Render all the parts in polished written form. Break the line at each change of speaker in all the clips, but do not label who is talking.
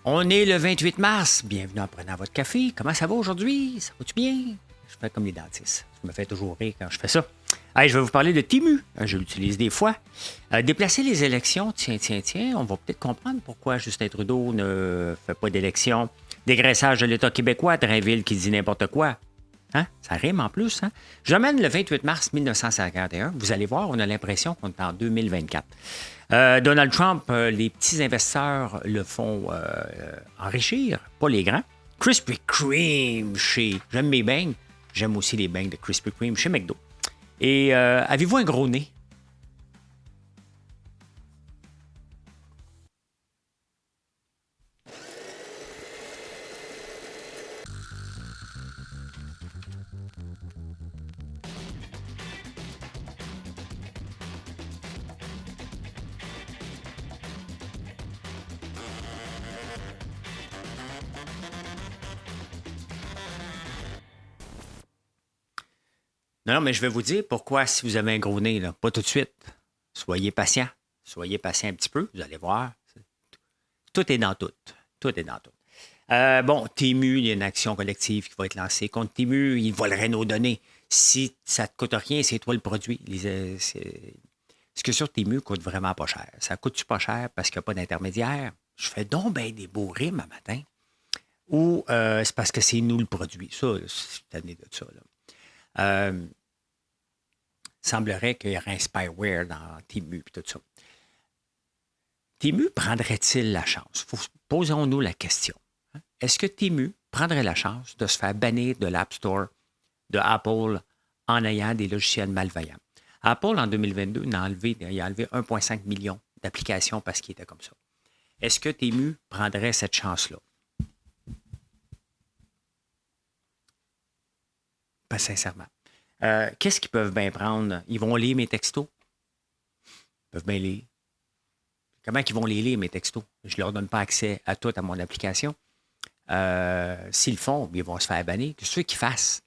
On est le 28 mars. Bienvenue en prenant votre café. Comment ça va aujourd'hui? Ça va-tu bien? Je fais comme les dentistes. Ça me fait toujours rire quand je fais ça. Hey, je vais vous parler de Temu. Je l'utilise des fois. Déplacer les élections, tiens. On va peut-être comprendre pourquoi Justin Trudeau ne fait pas d'élection. Dégraissage de l'État québécois, Drainville qui dit n'importe quoi. Hein? Ça rime en plus. Hein? J'emmène le 28 mars 1951. Vous allez voir, on a l'impression qu'on est en 2024. Donald Trump, les petits investisseurs le font enrichir, pas les grands. Krispy Kreme J'aime mes beignes. J'aime aussi les beignes de Krispy Kreme chez McDo. Et avez-vous un gros nez? Non, mais je vais vous dire pourquoi si vous avez un gros nez, là, pas tout de suite. Soyez patient. Soyez patient un petit peu, vous allez voir. Tout est dans tout. Tout est dans tout. Bon, Temu, il y a une action collective qui va être lancée contre Temu. Il volerait nos données. Si ça ne te coûte rien, c'est toi le produit. Ce que sur Temu coûte vraiment pas cher. Ça coûte-tu pas cher parce qu'il n'y a pas d'intermédiaire? Je fais donc bien des beaux rimes à matin. Ou c'est parce que c'est nous le produit. Ça, c'est tanné de ça. Là. Semblerait qu'il y aurait un spyware dans Temu et tout ça. Temu prendrait-il la chance? Posons-nous la question. Est-ce que Temu prendrait la chance de se faire bannir de l'App Store de Apple en ayant des logiciels malveillants? Apple, en 2022, il a enlevé 1,5 million d'applications parce qu'il était comme ça. Est-ce que Temu prendrait cette chance-là? Pas sincèrement. Qu'est-ce qu'ils peuvent bien prendre? Ils vont lire mes textos? Ils peuvent bien lire. Comment ils vont les lire, mes textos? Je ne leur donne pas accès à tout à mon application. S'ils le font, ils vont se faire bannir. Que ceux qui fassent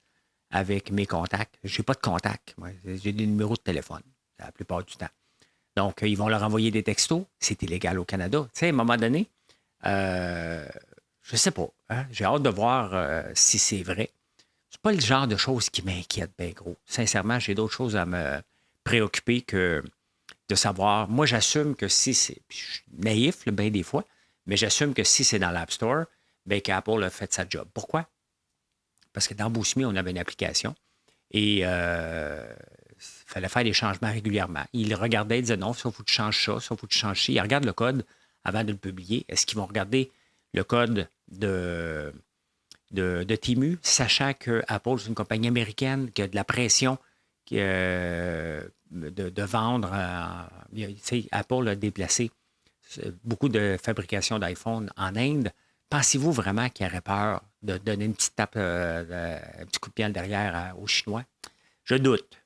avec mes contacts, je n'ai pas de contacts. Moi, j'ai des numéros de téléphone la plupart du temps. Donc, ils vont leur envoyer des textos. C'est illégal au Canada. Tu sais, à un moment donné, je ne sais pas. Hein? J'ai hâte de voir si c'est vrai. C'est pas le genre de choses qui m'inquiète bien gros. Sincèrement, j'ai d'autres choses à me préoccuper que de savoir. Moi, j'assume que si c'est. Puis je suis naïf, bien des fois, mais j'assume que si c'est dans l'App Store, bien qu'Apple a fait sa job. Pourquoi? Parce que dans Boosme, on avait une application et il fallait faire des changements régulièrement. Il regardait, il disait non, ça, il faut que tu changes ça, ça, il faut que tu changes ci. Il regarde le code avant de le publier. Est-ce qu'ils vont regarder le code de Temu, sachant que Apple, c'est une compagnie américaine qui a de la pression de vendre. Apple a déplacé beaucoup de fabrication d'iPhone en Inde. Pensez-vous vraiment qu'il aurait peur de donner une petite tape, un petit coup de pied derrière aux Chinois? Je doute.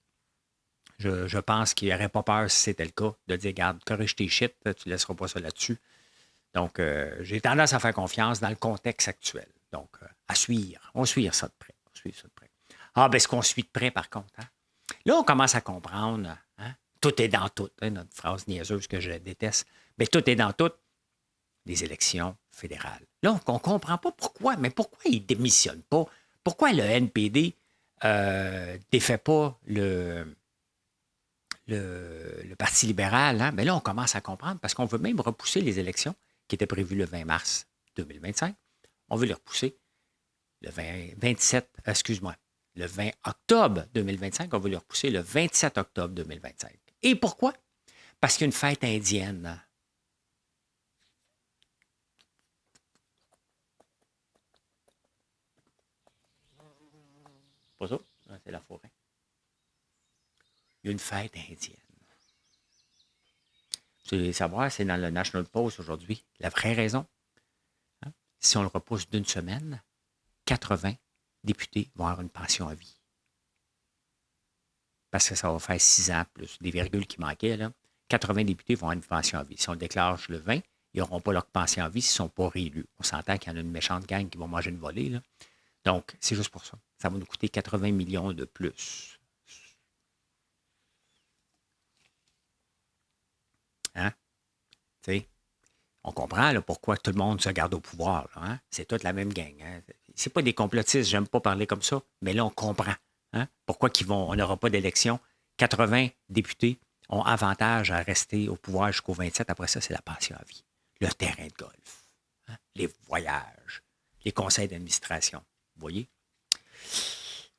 Je pense qu'il n'aurait pas peur, si c'était le cas, de dire, regarde, corrige tes shit, tu ne laisseras pas ça là-dessus. Donc, j'ai tendance à faire confiance dans le contexte actuel. Donc, à suivre. On suit ça de près. Ah, ben, ce qu'on suit de près, par contre. Hein? Là, on commence à comprendre. Hein? Tout est dans tout. Hein, notre phrase niaiseuse que je déteste. Mais tout est dans tout. Les élections fédérales. Là, on ne comprend pas pourquoi. Mais pourquoi ils ne démissionnent pas? Pourquoi le NPD défait pas le Parti libéral? Hein? Mais là, on commence à comprendre parce qu'on veut même repousser les élections qui étaient prévues le 20 mars 2025. On veut les repousser le 20 octobre 2025. On veut les repousser le 27 octobre 2025. Et pourquoi? Parce qu'il y a une fête indienne. Pas ça? C'est la forêt. Il y a une fête indienne. Vous allez savoir, c'est dans le National Post aujourd'hui. La vraie raison, hein? Si on le repousse d'une semaine, 80 députés vont avoir une pension à vie. Parce que ça va faire 6 ans plus des virgules qui manquaient. Là. 80 députés vont avoir une pension à vie. Si on le déclenche le 20, ils n'auront pas leur pension à vie s'ils ne sont pas réélus. On s'entend qu'il y en a une méchante gang qui va manger une volée. Là. Donc, c'est juste pour ça. Ça va nous coûter 80 millions de plus. Hein? Tu sais, On comprend là, pourquoi tout le monde se garde au pouvoir. Là, hein? C'est toute la même gang. Hein? C'est pas des complotistes, j'aime pas parler comme ça, mais là, on comprend. Hein? Pourquoi on n'aura pas d'élection. 80 députés ont avantage à rester au pouvoir jusqu'au 27. Après ça, c'est la pension à vie. Le terrain de golf, hein? Les voyages, les conseils d'administration. Vous voyez?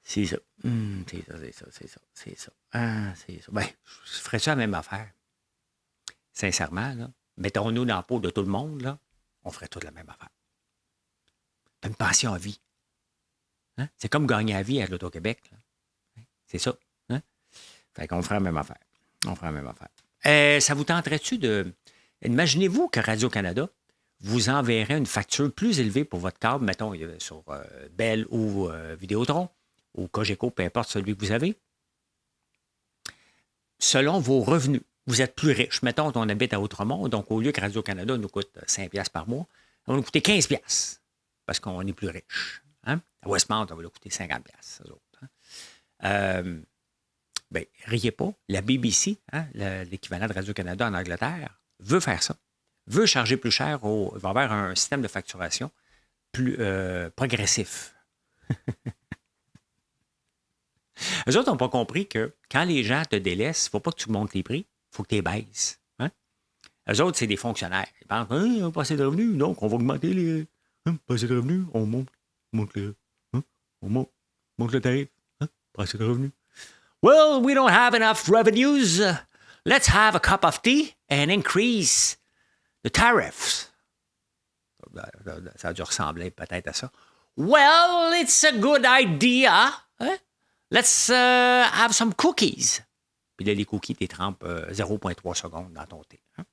C'est ça. C'est ça. Ah, c'est ça. Ben, je ferais ça la même affaire. Sincèrement, là. Mettons-nous dans la peau de tout le monde, là, on ferait toute la même affaire. T'as une pension à vie. Hein? C'est comme gagner à vie à l'Auto-Québec. Là. C'est ça. Hein? Fait qu'on ferait la même affaire. On ferait la même affaire. Ça vous tenterait-tu de... Imaginez-vous que Radio-Canada vous enverrait une facture plus élevée pour votre câble, mettons, sur Bell ou Vidéotron, ou Cogeco, peu importe celui que vous avez, selon vos revenus. Vous êtes plus riche. Mettons qu'on habite à Outremont, donc au lieu que Radio-Canada nous coûte 5 $, par mois, ça va nous coûter 15 $ parce qu'on est plus riche. Hein? À Westmount, ça va nous coûter 50 $, eux autres. Hein? Ben, riez pas. La BBC, hein, l'équivalent de Radio-Canada en Angleterre, veut faire ça. Veut charger plus cher. Il va avoir un système de facturation plus progressif. Eux autres n'ont pas compris que quand les gens te délaissent, il ne faut pas que tu montes les prix, il faut que tu les baisses. Hein? Eux autres, c'est des fonctionnaires. Ils pensent, on n'a pas assez de revenus, donc on va augmenter les... pas assez de revenus, on monte les... on monte le tarif. Pas assez de revenus. Well, we don't have enough revenues. Let's have a cup of tea and increase the tariffs. Ça a dû ressembler peut-être à ça. Well, it's a good idea. Hein? Let's have some cookies. Puis là, les cookies, tu les trempes 0,3 secondes dans ton thé. Hein?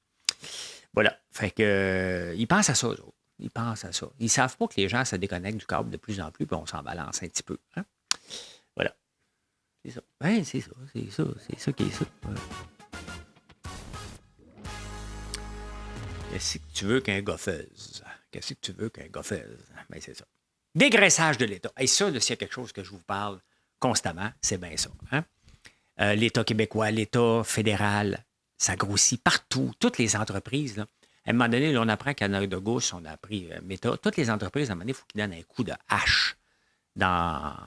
Voilà. Fait que ils pensent à ça, eux autres. Ils pensent à ça. Ils ne savent pas que les gens se déconnectent du câble de plus en plus, puis on s'en balance un petit peu. Hein? Voilà. C'est ça. Ben, c'est ça. C'est ça qui est ça. Voilà. Qu'est-ce que tu veux qu'un gars fasse? Qu'est-ce que tu veux qu'un gars fasse? Ben, c'est ça. Dégraissage de l'État. Et ça, s'il y a quelque chose que je vous parle constamment, c'est bien ça. Hein? L'État québécois, l'État fédéral, ça grossit partout. Toutes les entreprises, là. À un moment donné, là, on apprend qu'à Nord de Gauche, on a appris Meta. Toutes les entreprises, à un moment donné, il faut qu'ils donnent un coup de hache dans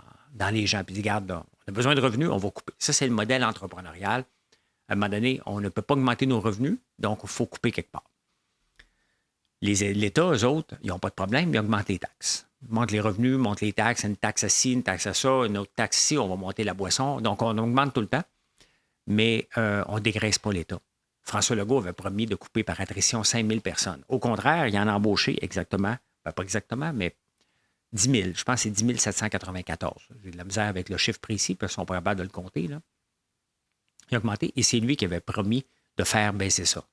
les gens. Puis ils disent, regarde, on a besoin de revenus, on va couper. Ça, c'est le modèle entrepreneurial. À un moment donné, on ne peut pas augmenter nos revenus, donc il faut couper quelque part. L'État, eux autres, ils n'ont pas de problème, ils augmentent les taxes. Ils montent les revenus, montent les taxes, une taxe à ci, une taxe à ça, une autre taxe ici, on va monter la boisson. Donc, on augmente tout le temps, mais on ne dégraisse pas l'État. François Legault avait promis de couper par attrition 5 000 personnes. Au contraire, il en a embauché exactement, ben pas exactement, mais 10 000. Je pense que c'est 10 794. J'ai de la misère avec le chiffre précis, parce qu'ils sont pas capables de le compter. Là. Il a augmenté, et c'est lui qui avait promis de faire baisser ça.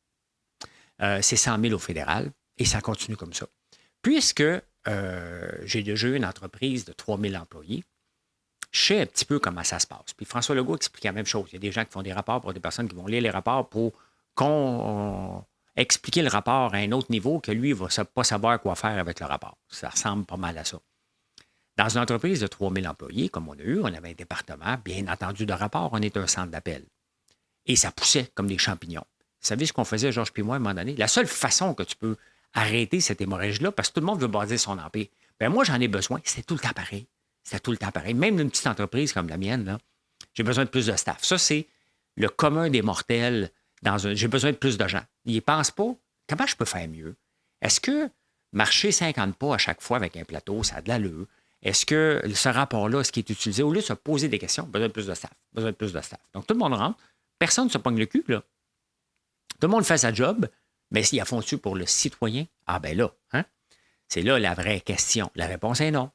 C'est 100 000 au fédéral, et ça continue comme ça. Puisque j'ai déjà eu une entreprise de 3 000 employés, je sais un petit peu comment ça se passe. Puis François Legault explique la même chose. Il y a des gens qui font des rapports pour des personnes qui vont lire les rapports pour expliquer le rapport à un autre niveau que lui, il ne va pas savoir quoi faire avec le rapport. Ça ressemble pas mal à ça. Dans une entreprise de 3 000 employés, comme on a eu, on avait un département, bien entendu, de rapport, on est un centre d'appel. Et ça poussait comme des champignons. Vous savez ce qu'on faisait, Georges puis moi, à un moment donné? La seule façon que tu peux arrêter cette hémorragie-là, parce que tout le monde veut baser son empire, bien moi, j'en ai besoin. C'était tout le temps pareil. C'était tout le temps pareil. Même d'une petite entreprise comme la mienne, là, j'ai besoin de plus de staff. Ça, c'est le commun des mortels. J'ai besoin de plus de gens. Ils ne pensent pas, comment je peux faire mieux? Est-ce que marcher 50 pas à chaque fois avec un plateau, ça a de l'allure? Est-ce que ce rapport-là, ce qui est utilisé, au lieu de se poser des questions, besoin de plus de staff, besoin de plus de staff. Donc, tout le monde rentre. Personne ne se pogne le cul, là. Tout le monde fait sa job, mais s'ils la font-tu pour le citoyen? Ah ben là, hein? C'est là la vraie question. La réponse est non.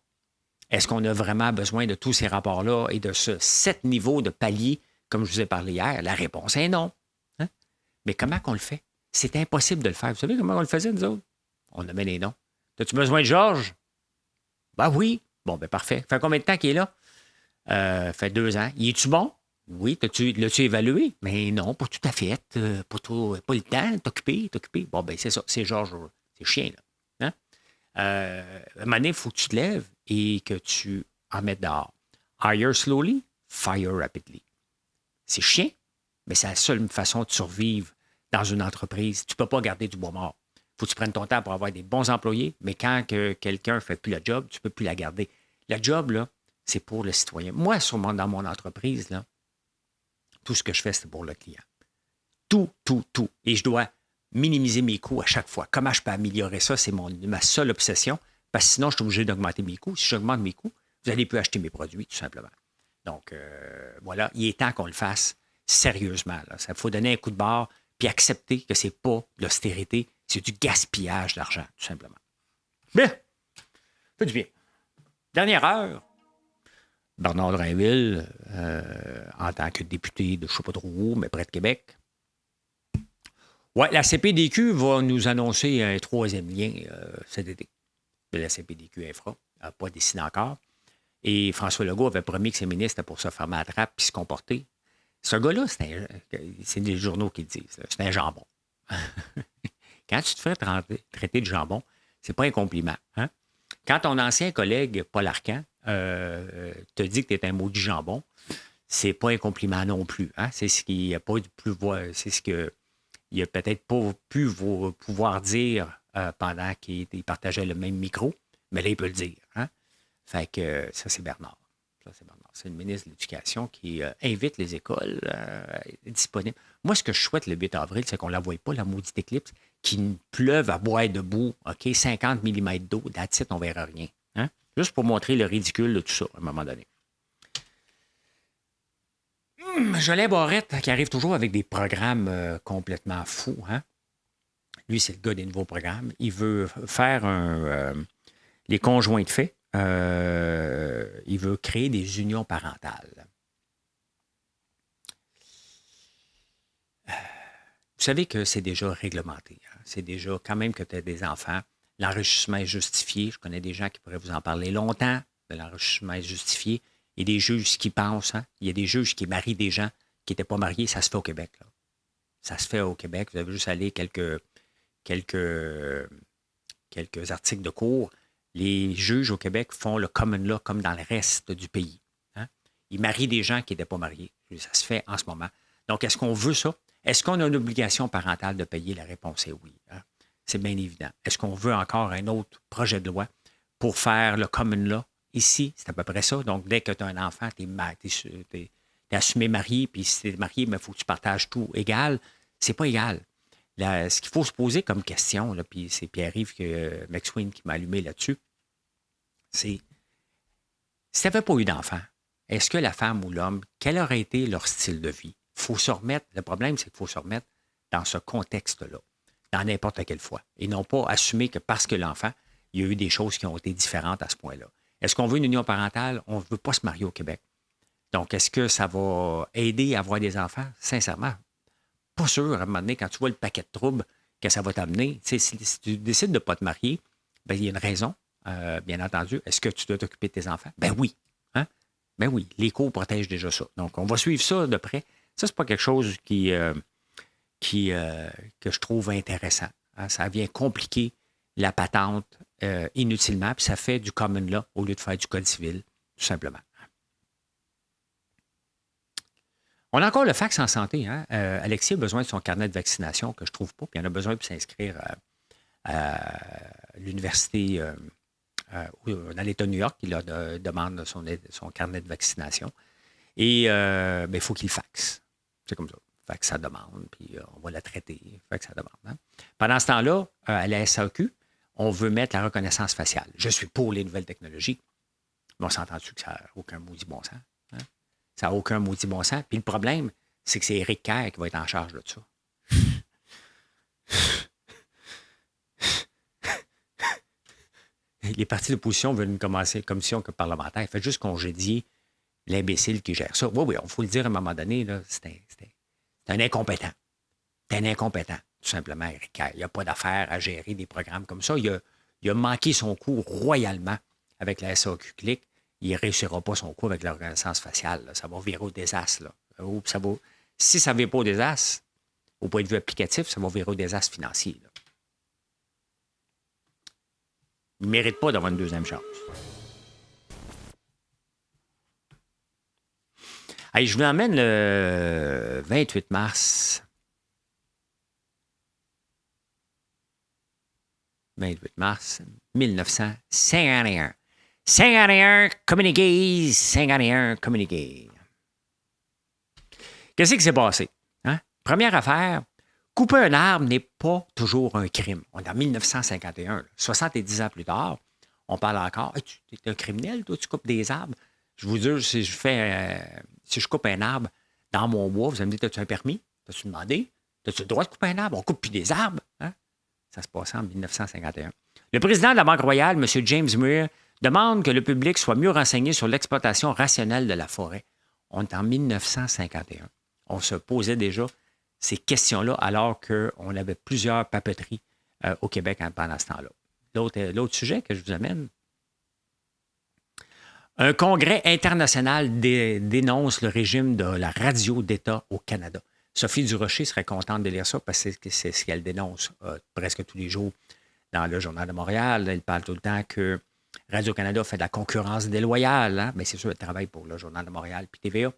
Est-ce qu'on a vraiment besoin de tous ces rapports-là et de ce 7 niveaux de paliers, comme je vous ai parlé hier? La réponse est non. Hein? Mais comment qu'on le fait? C'est impossible de le faire. Vous savez comment on le faisait, nous autres? On a mis les noms. As-tu besoin de Georges? Ben oui. Bon, ben parfait. Fait combien de temps qu'il est là? Fait 2 ans. Y es-tu bon? Oui. L'as-tu évalué? Mais non, pas tout à fait. Pas le temps. T'occuper. Bon, ben c'est ça. C'est Georges. C'est chien, là. Hein? À un moment donné, il faut que tu te lèves et que tu en mettes dehors. Hire slowly, fire rapidly. C'est chiant, mais c'est la seule façon de survivre dans une entreprise. Tu ne peux pas garder du bois mort. Il faut que tu prennes ton temps pour avoir des bons employés, mais quand quelqu'un ne fait plus le job, tu ne peux plus la garder. Le job, là, c'est pour le citoyen. Moi, dans mon entreprise, là, tout ce que je fais, c'est pour le client. Tout. Et je dois minimiser mes coûts à chaque fois. Comment je peux améliorer ça? C'est ma seule obsession, parce que sinon, je suis obligé d'augmenter mes coûts. Si j'augmente mes coûts, vous n'allez plus acheter mes produits, tout simplement. Donc, voilà, il est temps qu'on le fasse sérieusement. Il faut donner un coup de barre puis accepter que ce n'est pas de l'austérité, c'est du gaspillage d'argent, tout simplement. Bien, fait du bien. Dernière heure, Bernard Drainville, en tant que député de je ne sais pas trop où, mais près de Québec. Oui, la CPDQ va nous annoncer un troisième lien cet été. La CPDQ Infra n'a pas décidé encore. Et François Legault avait promis que ses ministres étaient pour se fermer la trappe et se comporter. Ce gars-là, c'est des journaux qui le disent, c'est un jambon. Quand tu te fais traiter de jambon, c'est pas un compliment. Hein? Quand ton ancien collègue, Paul Arcan, te dit que tu es un maudit jambon, c'est pas un compliment non plus. Hein? C'est ce qu'il n'a pas pu voir, c'est ce qu'il n'a peut-être pas pu pouvoir dire pendant qu'il partageait le même micro, mais là, il peut le dire. Hein? Fait que ça, c'est Bernard. C'est le ministre de l'Éducation qui invite les écoles disponibles. Moi, ce que je souhaite le 8 avril, c'est qu'on ne la voie pas, la maudite éclipse, qu'il pleuve à boire debout, OK, 50 mm d'eau, that's it, on ne verra rien. Hein? Juste pour montrer le ridicule de tout ça, à un moment donné. Jolin Barrette, qui arrive toujours avec des programmes complètement fous. Hein? Lui, c'est le gars des nouveaux programmes. Il veut faire les conjoints de fait. Il veut créer des unions parentales. Vous savez que c'est déjà réglementé. Hein? C'est déjà, quand même que tu as des enfants, l'enrichissement est justifié. Je connais des gens qui pourraient vous en parler longtemps, de l'enrichissement est justifié. Il y a des juges qui pensent. Hein? Il y a des juges qui marient des gens qui n'étaient pas mariés. Ça se fait au Québec. Là. Ça se fait au Québec. Vous avez juste à aller quelques articles de cours. Les juges au Québec font le common law comme dans le reste du pays. Hein? Ils marient des gens qui n'étaient pas mariés. Ça se fait en ce moment. Donc, est-ce qu'on veut ça? Est-ce qu'on a une obligation parentale de payer? La réponse est oui. Hein? C'est bien évident. Est-ce qu'on veut encore un autre projet de loi pour faire le common law? Ici, c'est à peu près ça. Donc, dès que tu as un enfant, tu es assumé marié, puis si tu es marié, il faut que tu partages tout égal. C'est pas égal. Là, ce qu'il faut se poser comme question, là, puis c'est Pierre-Yves McSween qui m'a allumé là-dessus, c'est si tu n'avais pas eu d'enfant, est-ce que la femme ou l'homme, quel aurait été leur style de vie? Faut se remettre, le problème, c'est qu'il faut se remettre dans ce contexte-là, dans n'importe quelle fois, et non pas assumer que parce que l'enfant, il y a eu des choses qui ont été différentes à ce point-là. Est-ce qu'on veut une union parentale? On ne veut pas se marier au Québec. Donc, est-ce que ça va aider à avoir des enfants? Sincèrement, pas sûr. À un moment donné, quand tu vois le paquet de troubles que ça va t'amener, si tu décides de ne pas te marier, bien, il y a une raison, bien entendu. Est-ce que tu dois t'occuper de tes enfants? Ben oui. Hein? Ben oui, les cours protègent déjà ça. Donc, on va suivre ça de près. Ça, c'est pas quelque chose que je trouve intéressant. Hein? Ça vient compliquer la patente inutilement, puis ça fait du common law au lieu de faire du code civil, tout simplement. On a encore le fax en santé. Hein? Alexis a besoin de son carnet de vaccination que je ne trouve pas, puis il en a besoin pour s'inscrire à l'université dans l'État de New York. Il leur demande son carnet de vaccination. Et il faut qu'il faxe. C'est comme ça. Fait que ça demande, puis on va la traiter. Fait que ça demande. Hein? Pendant ce temps-là, à la SAQ, on veut mettre la reconnaissance faciale. Je suis pour les nouvelles technologies. Mais on s'entend-tu que ça n'a aucun maudit bon sens? Hein? Ça n'a aucun maudit bon sens. Puis le problème, c'est que c'est Éric Kerr qui va être en charge de ça. Les partis d'opposition veulent commencer une commission parlementaire. Faites juste congédier l'imbécile qui gère ça. Oui, il faut le dire à un moment donné, là, c'est un incompétent. C'est un incompétent, tout simplement, Éric Kerr. Il n'y a pas d'affaire à gérer des programmes comme ça. Il a manqué son coup royalement avec la SAQ Clic. Il ne réussira pas son coup avec la reconnaissance faciale. Là. Ça va virer au désastre. Là. Si ça ne vire pas au désastre, au point de vue applicatif, ça va virer au désastre financier. Là. Il ne mérite pas d'avoir une deuxième chance. Hey, je vous emmène le 28 mars. 28 mars 1951. 51 communiqués, 51 communiqués. Qu'est-ce qui s'est passé? Hein? Première affaire, couper un arbre n'est pas toujours un crime. On est en 1951, là, 70 ans plus tard, on parle encore. Hey, tu es un criminel, toi, tu coupes des arbres. Je vous dis, si je coupe un arbre dans mon bois, vous allez me dire, as-tu un permis? As-tu demandé? As-tu le droit de couper un arbre? On coupe plus des arbres. Hein? Ça se passait en 1951. Le président de la Banque royale, M. James Muir, demande que le public soit mieux renseigné sur l'exploitation rationnelle de la forêt. On est en 1951. On se posait déjà ces questions-là alors qu'on avait plusieurs papeteries au Québec pendant ce temps-là. L'autre sujet que je vous amène, un congrès international dénonce le régime de la radio d'État au Canada. Sophie Durocher serait contente de lire ça parce que c'est ce qu'elle dénonce presque tous les jours dans le Journal de Montréal. Elle parle tout le temps que Radio-Canada fait de la concurrence déloyale. Hein? Mais c'est sûr, elle travaille pour le Journal de Montréal puis TVA.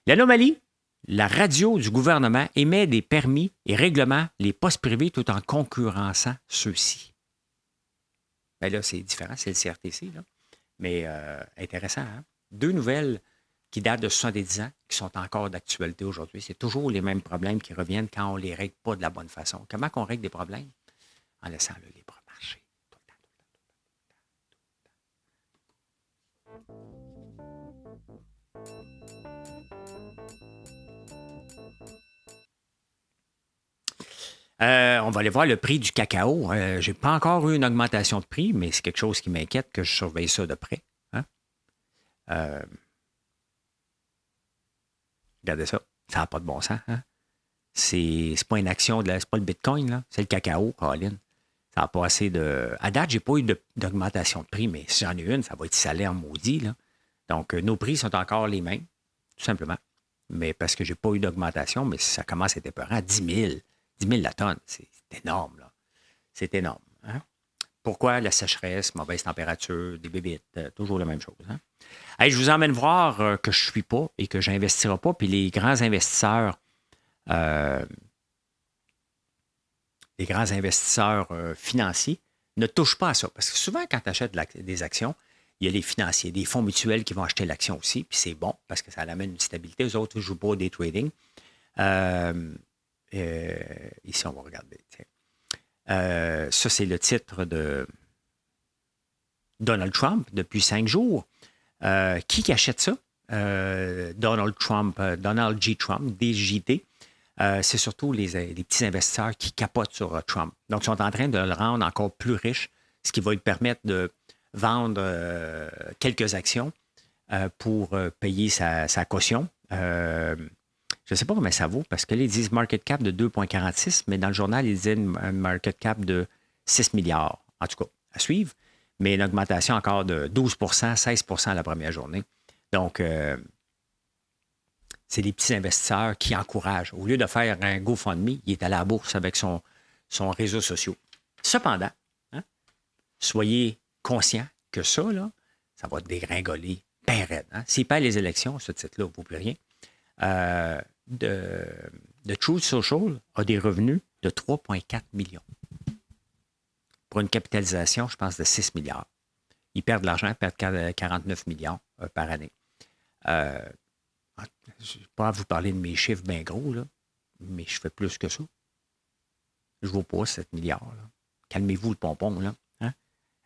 L'anomalie, la radio du gouvernement émet des permis et règlements les postes privés tout en concurrençant ceux-ci. Bien là, c'est différent, c'est le CRTC, là. Mais intéressant, hein? 2 nouvelles qui datent de 70 ans, qui sont encore d'actualité aujourd'hui. C'est toujours les mêmes problèmes qui reviennent quand on ne les règle pas de la bonne façon. Comment on règle des problèmes? En laissant le libre marché. Tout le temps, tout le temps. On va aller voir le prix du cacao. Je n'ai pas encore eu une augmentation de prix, mais c'est quelque chose qui m'inquiète, que je surveille ça de près. Hein? Regardez ça. Ça n'a pas de bon sens. Hein? C'est pas une action, c'est pas le Bitcoin, là. C'est le cacao, Caroline. Ça n'a pas assez de... À date, je n'ai pas eu d'augmentation de prix, mais si j'en ai une, ça va être salé en maudit, là. Donc, nos prix sont encore les mêmes, tout simplement. Mais parce que je n'ai pas eu d'augmentation, mais ça commence à être épeurant. 10 000. 10 000 la tonne. C'est énorme, là. C'est énorme. Hein? Pourquoi la sécheresse, mauvaise température, des bébites, toujours la même chose. Hein? Hey, je vous emmène voir que je ne suis pas et que je n'investirai pas. Puis les grands investisseurs financiers ne touchent pas à ça. Parce que souvent, quand tu achètes des actions, il y a les financiers, des fonds mutuels qui vont acheter l'action aussi. Puis c'est bon parce que ça amène une stabilité. Eux autres, ils ne jouent pas au day trading. Ici, on va regarder. Ça, c'est le titre de Donald Trump depuis 5 jours. Qui achète ça? Donald J. Trump, DJT. C'est surtout les petits investisseurs qui capotent sur Trump. Donc, ils sont en train de le rendre encore plus riche, ce qui va lui permettre de vendre quelques actions pour payer sa caution. Je ne sais pas combien ça vaut, parce que là, ils disent market cap de 2,46, mais dans le journal, ils disaient un market cap de 6 milliards. En tout cas, à suivre. Mais une augmentation encore de 12 16 la première journée. Donc, c'est les petits investisseurs qui encouragent. Au lieu de faire un GoFundMe, il est à la bourse avec son réseau social. Cependant, hein, soyez conscients que ça, là, ça va dégringoler bien raide. Hein? S'il perd les élections, ce titre-là ne vaut plus rien. The Truth Social a des revenus de 3,4 millions. Pour une capitalisation, je pense, de 6 milliards. Ils perdent de l'argent, ils perdent 49 millions par année. Je ne vais pas vous parler de mes chiffres bien gros, là, mais je fais plus que ça. Je ne vaux pas 7 milliards. Là. Calmez-vous le pompon. Là, hein?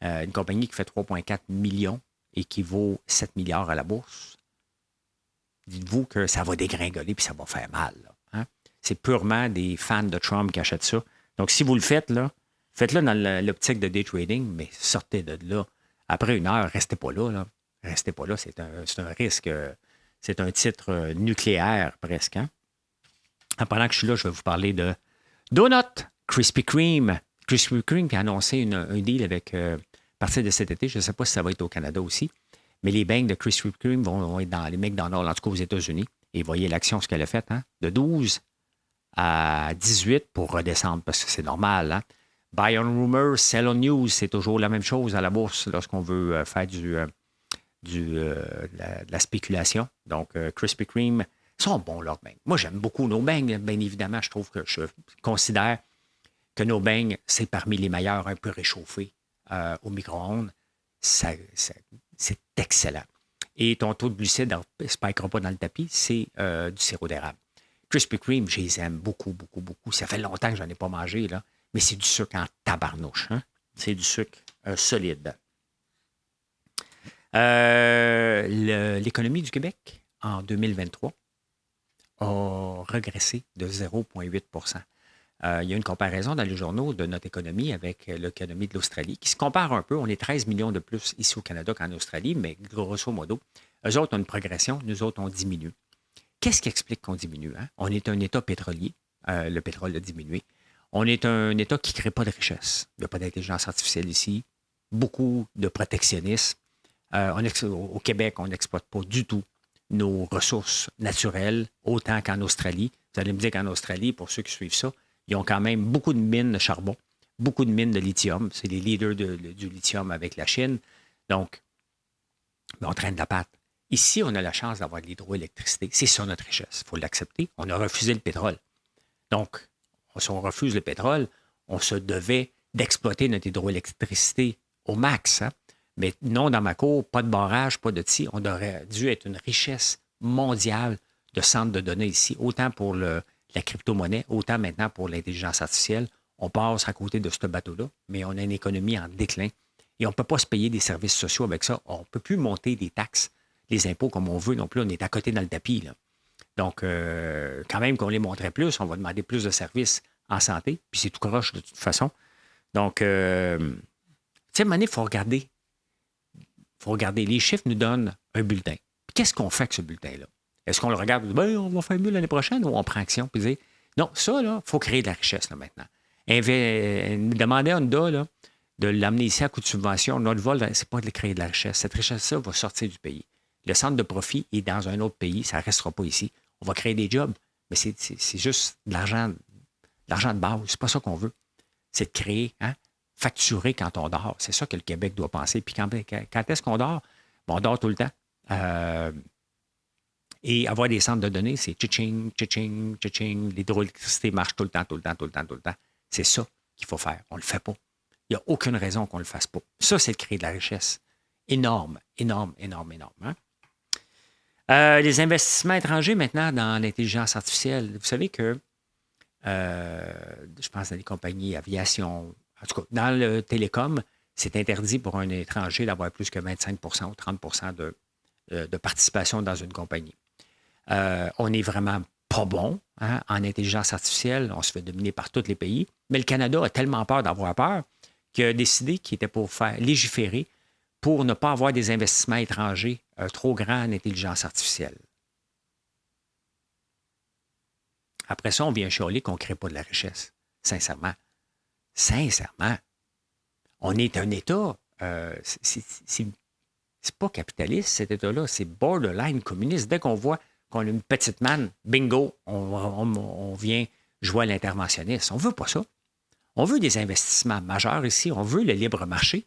Une compagnie qui fait 3,4 millions et qui vaut 7 milliards à la bourse, dites-vous que ça va dégringoler puis ça va faire mal. Là, hein? C'est purement des fans de Trump qui achètent ça. Donc, si vous le faites, là, faites-le dans l'optique de day trading, mais sortez de là. Après 1 heure, restez pas là. Là. Restez pas là. C'est un risque. C'est un titre nucléaire presque. Hein? Pendant que je suis là, je vais vous parler de Donut Krispy Kreme. Krispy Kreme qui a annoncé un deal avec, à partir de cet été, je ne sais pas si ça va être au Canada aussi, mais les banques de Krispy Kreme vont être dans les McDonald's, en tout cas aux États-Unis. Et voyez l'action, ce qu'elle a faite, hein? De 12 à 18 pour redescendre, parce que c'est normal. Hein? Buy on rumor, sell on news, c'est toujours la même chose à la bourse lorsqu'on veut faire de la spéculation. Donc, Krispy Kreme sont bons, leurs beignes. Moi, j'aime beaucoup nos beignes, bien évidemment. Je trouve que je considère que nos beignes, c'est parmi les meilleurs un peu réchauffés au micro-ondes. C'est excellent. Et ton taux de glucides ne spikera pas dans le tapis, c'est du sirop d'érable. Krispy Kreme, je les aime beaucoup, beaucoup, beaucoup. Ça fait longtemps que je n'en ai pas mangé, là, mais c'est du sucre en tabarnouche. Hein? C'est du sucre solide. L'économie du Québec, en 2023, a régressé de 0,8 il y a une comparaison dans les journaux de notre économie avec l'économie de l'Australie, qui se compare un peu. On est 13 millions de plus ici au Canada qu'en Australie, mais grosso modo, eux autres ont une progression, nous autres, on diminue. Qu'est-ce qui explique qu'on diminue? Hein? On est un État pétrolier. Le pétrole a diminué. On est un État qui ne crée pas de richesse. Il n'y a pas d'intelligence artificielle ici. Beaucoup de protectionnisme. Au Québec, on n'exploite pas du tout nos ressources naturelles, autant qu'en Australie. Vous allez me dire qu'en Australie, pour ceux qui suivent ça, ils ont quand même beaucoup de mines de charbon, beaucoup de mines de lithium. C'est les leaders du lithium avec la Chine. Donc, on traîne de la patte. Ici, on a la chance d'avoir de l'hydroélectricité. C'est ça notre richesse. Il faut l'accepter. On a refusé le pétrole. Donc, si on refuse le pétrole, on se devait d'exploiter notre hydroélectricité au max. Hein? Mais non, dans ma cour, pas de barrage, pas de ci. On aurait dû être une richesse mondiale de centres de données ici, autant pour la crypto-monnaie, autant maintenant pour l'intelligence artificielle. On passe à côté de ce bateau-là, mais on a une économie en déclin et on ne peut pas se payer des services sociaux avec ça. On ne peut plus monter des taxes, les impôts comme on veut non plus. On est à côté dans le tapis, là. Donc, quand même qu'on les montrait plus, on va demander plus de services en santé, puis c'est tout croche de toute façon. Donc, tu sais, à un moment donné, il faut regarder. Les chiffres nous donnent un bulletin. Qu'est-ce qu'on fait avec ce bulletin-là? Est-ce qu'on le regarde et dit, on va faire mieux l'année prochaine ou on prend action? Puis dire, non, ça, il faut créer de la richesse là, maintenant. Demander à Honda là, de l'amener ici à coup de subvention. Notre vol, ce n'est pas de créer de la richesse. Cette richesse-là va sortir du pays. Le centre de profit est dans un autre pays. Ça ne restera pas ici. On va créer des jobs, mais c'est juste de l'argent de base. C'est pas ça qu'on veut. C'est de créer, hein? Facturer quand on dort. C'est ça que le Québec doit penser. Puis quand est-ce qu'on dort? Bon, on dort tout le temps. Et avoir des centres de données, c'est tching, tching, tching. L'hydroélectricité marche tout le temps. C'est ça qu'il faut faire. On ne le fait pas. Il n'y a aucune raison qu'on ne le fasse pas. Ça, c'est de créer de la richesse. Énorme. Hein? Les investissements étrangers maintenant dans l'intelligence artificielle. Vous savez que, je pense dans les compagnies aviation, en tout cas, dans le télécom, c'est interdit pour un étranger d'avoir plus que 25 ou 30 de participation dans une compagnie. On n'est vraiment pas bon hein, en intelligence artificielle. On se fait dominer par tous les pays. Mais le Canada a tellement peur d'avoir peur qu'il a décidé qu'il était pour faire légiférer pour ne pas avoir des investissements étrangers trop grands en intelligence artificielle. Après ça, on vient chialer qu'on ne crée pas de la richesse. Sincèrement. On est un État, c'est pas capitaliste, cet État-là, c'est borderline communiste. Dès qu'on voit qu'on a une petite manne, bingo, on vient jouer à l'interventionniste. On ne veut pas ça. On veut des investissements majeurs ici. On veut le libre marché.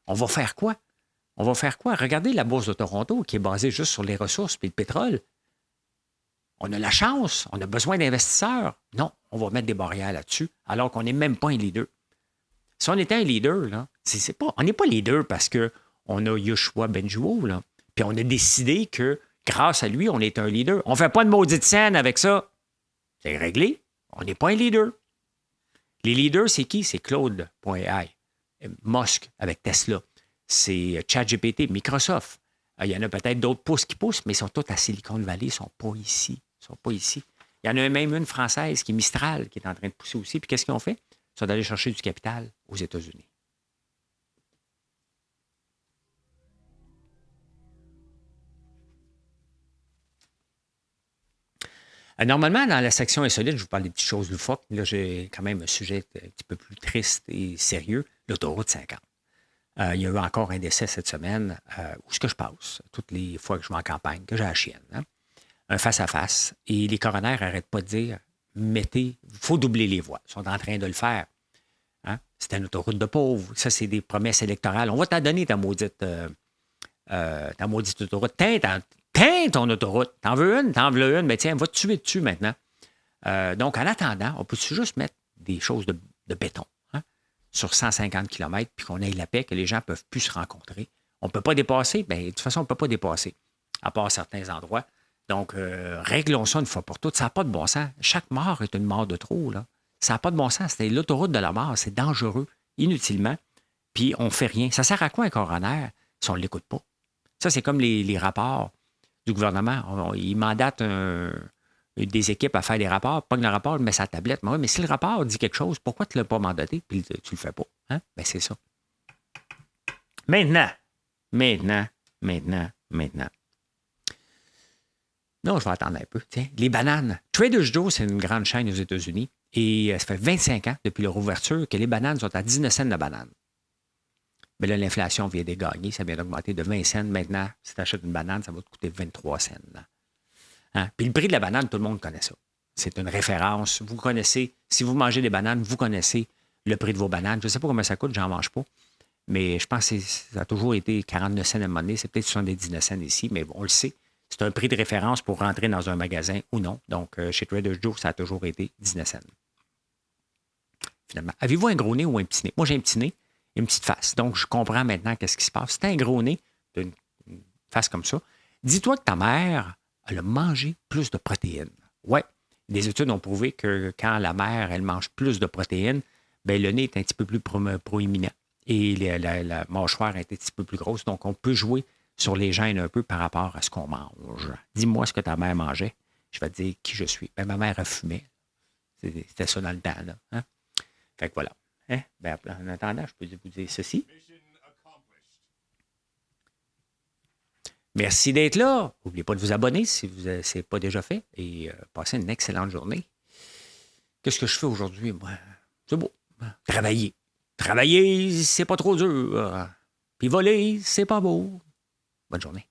On va faire quoi? Regardez la bourse de Toronto qui est basée juste sur les ressources et le pétrole. On a la chance, on a besoin d'investisseurs. Non, on va mettre des barrières là-dessus, alors qu'on n'est même pas un leader. Si on était un leader, là, on n'est pas leader parce qu'on a Yoshua Bengio, là, puis on a décidé que grâce à lui, on est un leader. On ne fait pas de maudite scène avec ça. C'est réglé. On n'est pas un leader. Les leaders, c'est qui? C'est Claude.ai, Musk avec Tesla. C'est ChatGPT, Microsoft. Il y en a peut-être d'autres qui poussent, mais ils sont tous à Silicon Valley, ils ne sont pas ici. Il y en a même une française qui est Mistral, qui est en train de pousser aussi. Puis qu'est-ce qu'ils ont fait? Ils sont d'aller chercher du capital aux États-Unis. Normalement, dans la section insolite, je vous parle des petites choses loufoques. Là, j'ai quand même un sujet un petit peu plus triste et sérieux, l'autoroute 50. Il y a eu encore un décès cette semaine où ce que je passe, toutes les fois que je vais en campagne, que j'ai la chienne. Hein? Un face-à-face. Et les coronaires n'arrêtent pas de dire, il faut doubler les voies. Ils sont en train de le faire. Hein? C'est une autoroute de pauvres. Ça, c'est des promesses électorales. On va t'en donner ta maudite autoroute. Tiens, ton autoroute. T'en veux une, mais tiens, va te tuer dessus maintenant. Donc, en attendant, on peut juste mettre des choses de béton, hein, sur 150 km, puis qu'on ait la paix, que les gens ne peuvent plus se rencontrer. On ne peut pas dépasser. Bien, de toute façon, on ne peut pas dépasser, à part certains endroits. Donc, réglons ça une fois pour toutes. Ça n'a pas de bon sens. Chaque mort est une mort de trop, là. Ça n'a pas de bon sens. C'est l'autoroute de la mort. C'est dangereux, inutilement. Puis, on ne fait rien. Ça sert à quoi un coroner si on ne l'écoute pas? Ça, c'est comme les rapports du gouvernement. Ils mandatent des équipes à faire des rapports. Pogne le rapport, met sa tablette. Mais, oui, mais si le rapport dit quelque chose, pourquoi tu ne l'as pas mandaté puis tu ne le fais pas? Hein? Bien, c'est ça. Maintenant. Non, je vais attendre un peu. Tiens, les bananes. Trader Joe's, c'est une grande chaîne aux États-Unis. Et ça fait 25 ans, depuis leur ouverture, que les bananes sont à 19 cents la banane. Mais là, l'inflation vient de gagner. Ça vient d'augmenter de 20 cents. Maintenant, si tu achètes une banane, ça va te coûter 23 cents. Hein? Puis le prix de la banane, tout le monde connaît ça. C'est une référence. Vous connaissez, si vous mangez des bananes, vous connaissez le prix de vos bananes. Je ne sais pas combien ça coûte, j'en mange pas. Mais je pense que ça a toujours été 49 cents à un moment donné. C'est peut-être 79 cents ici, mais bon, on le sait. C'est un prix de référence pour rentrer dans un magasin ou non. Donc, chez Trader Joe's, ça a toujours été 19 cents. Finalement, avez-vous un gros nez ou un petit nez? Moi, j'ai un petit nez et une petite face. Donc, je comprends maintenant qu'est-ce qui se passe. Si tu as un gros nez, tu as une face comme ça, dis-toi que ta mère, elle a mangé plus de protéines. Ouais, des études ont prouvé que quand la mère, elle mange plus de protéines, bien, le nez est un petit peu plus proéminent et la mâchoire est un petit peu plus grosse. Donc, on peut jouer sur les gènes un peu par rapport à ce qu'on mange. Dis-moi ce que ta mère mangeait. Je vais te dire qui je suis. Ben, ma mère a fumé. C'était ça dans le temps. Là, hein? Fait que voilà. Hein? Ben, en attendant, je peux vous dire ceci. Merci d'être là. N'oubliez pas de vous abonner si ce n'est pas déjà fait. Et passez une excellente journée. Qu'est-ce que je fais aujourd'hui? Moi, c'est beau. Travailler. Travailler, c'est pas trop dur. Puis voler, c'est pas beau. Bonne journée.